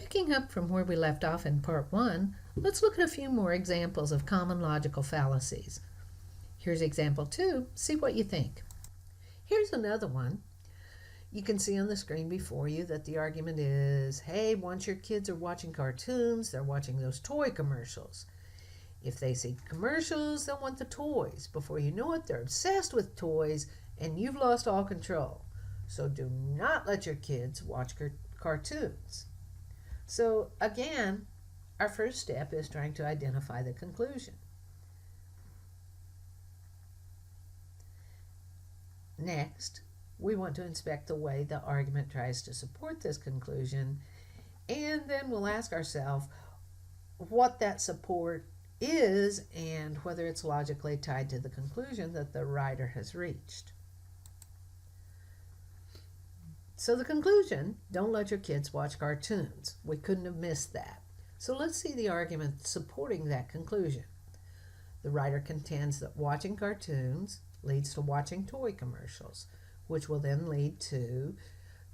Picking up from where we left off in part 1, let's look at a few more examples of common logical fallacies. Here's example 2. See what you think. Here's another one. You can see on the screen before you that the argument is, hey, once your kids are watching cartoons, they're watching those toy commercials. If they see commercials, they'll want the toys. Before you know it, they're obsessed with toys, and you've lost all control. So do not let your kids watch cartoons. So again, our first step is trying to identify the conclusion. Next, we want to inspect the way the argument tries to support this conclusion, and then we'll ask ourselves what that support is and whether it's logically tied to the conclusion that the writer has reached. So the conclusion, don't let your kids watch cartoons. We couldn't have missed that. So let's see the argument supporting that conclusion. The writer contends that watching cartoons leads to watching toy commercials, which will then lead to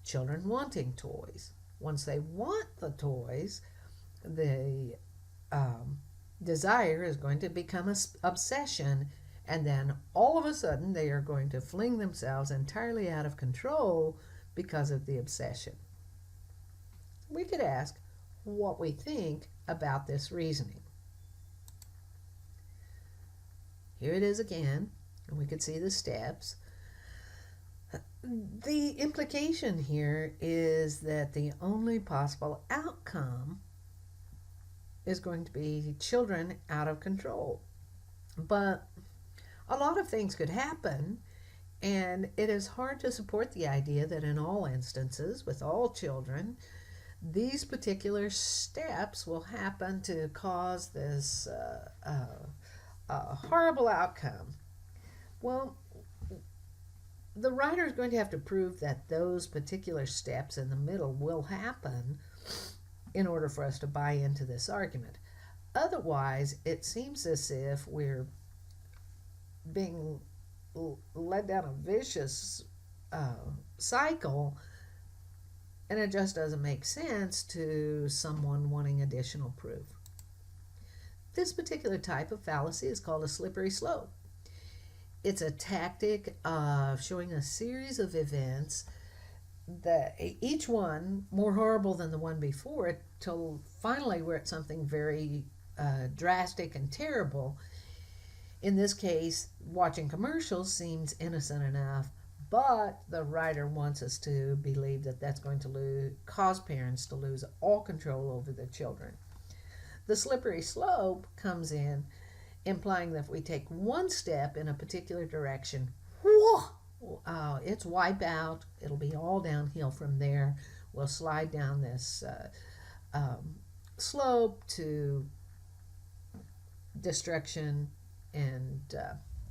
children wanting toys. Once they want the toys, the desire is going to become an obsession, and then all of a sudden they are going to fling themselves entirely out of control because of the obsession. We could ask what we think about this reasoning. Here it is again, and we could see the steps. The implication here is that the only possible outcome is going to be children out of control. But a lot of things could happen, and it is hard to support the idea that in all instances, with all children, these particular steps will happen to cause this horrible outcome. Well, the writer is going to have to prove that those particular steps in the middle will happen in order for us to buy into this argument. Otherwise, it seems as if we're being led down a vicious cycle, and it just doesn't make sense to someone wanting additional proof. This particular type of fallacy is called a slippery slope. It's a tactic of showing a series of events, that each one more horrible than the one before it, till finally we're at something very drastic and terrible. In this case, watching commercials seems innocent enough, but the writer wants us to believe that that's going to cause parents to lose all control over their children. The slippery slope comes in implying that if we take one step in a particular direction, it's wipe out. It'll be all downhill from there. We'll slide down this slope to destruction. And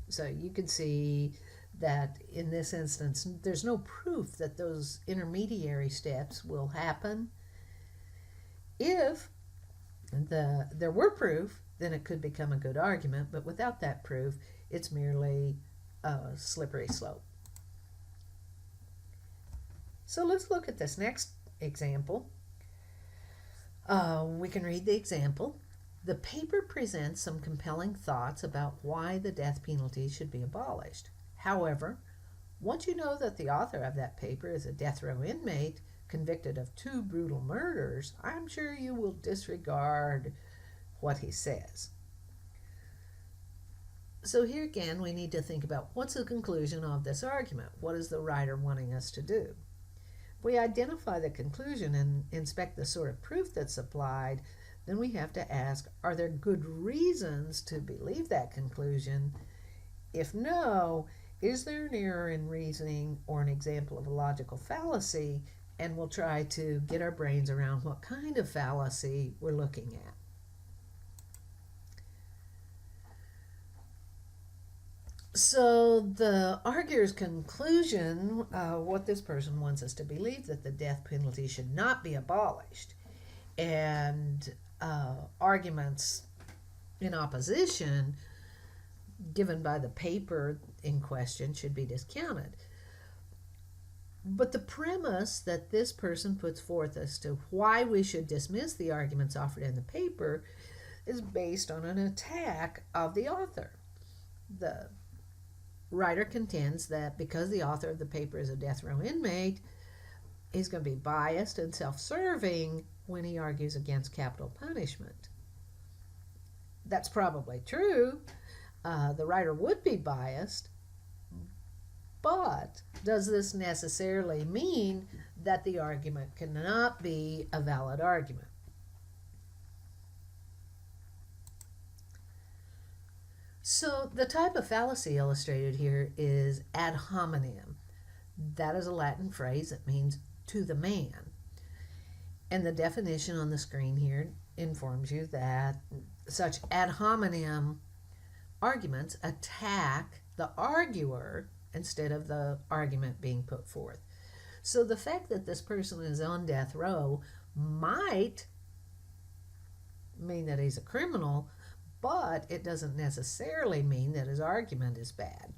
so you can see that in this instance, there's no proof that those intermediary steps will happen. If there were proof, then it could become a good argument, but without that proof, it's merely a slippery slope. So let's look at this next example. We can read the example. The paper presents some compelling thoughts about why the death penalty should be abolished. However, once you know that the author of that paper is a death row inmate convicted of 2 brutal murders, I'm sure you will disregard what he says. So here again, we need to think about what's the conclusion of this argument. What is the writer wanting us to do? If we identify the conclusion and inspect the sort of proof that's applied, then we have to ask, are there good reasons to believe that conclusion? If no, is there an error in reasoning or an example of a logical fallacy? And we'll try to get our brains around what kind of fallacy we're looking at. So the arguer's conclusion, what this person wants us to believe, that the death penalty should not be abolished, and arguments in opposition given by the paper in question should be discounted. But the premise that this person puts forth as to why we should dismiss the arguments offered in the paper is based on an attack of the author. The writer contends that because the author of the paper is a death row inmate, he's going to be biased and self-serving when he argues against capital punishment. That's probably true. The writer would be biased, but does this necessarily mean that the argument cannot be a valid argument? So the type of fallacy illustrated here is ad hominem. That is a Latin phrase that means to the man. And the definition on the screen here informs you that such ad hominem arguments attack the arguer instead of the argument being put forth. So the fact that this person is on death row might mean that he's a criminal, but it doesn't necessarily mean that his argument is bad.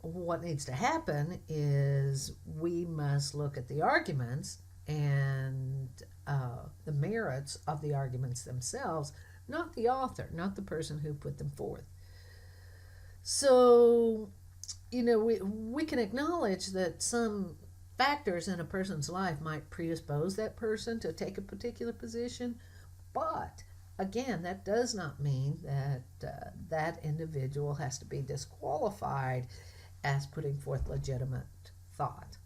What needs to happen is we must look at the arguments and the merits of the arguments themselves, not the author, not the person who put them forth. So, we can acknowledge that some factors in a person's life might predispose that person to take a particular position, but again, that does not mean that that individual has to be disqualified as putting forth legitimate thought.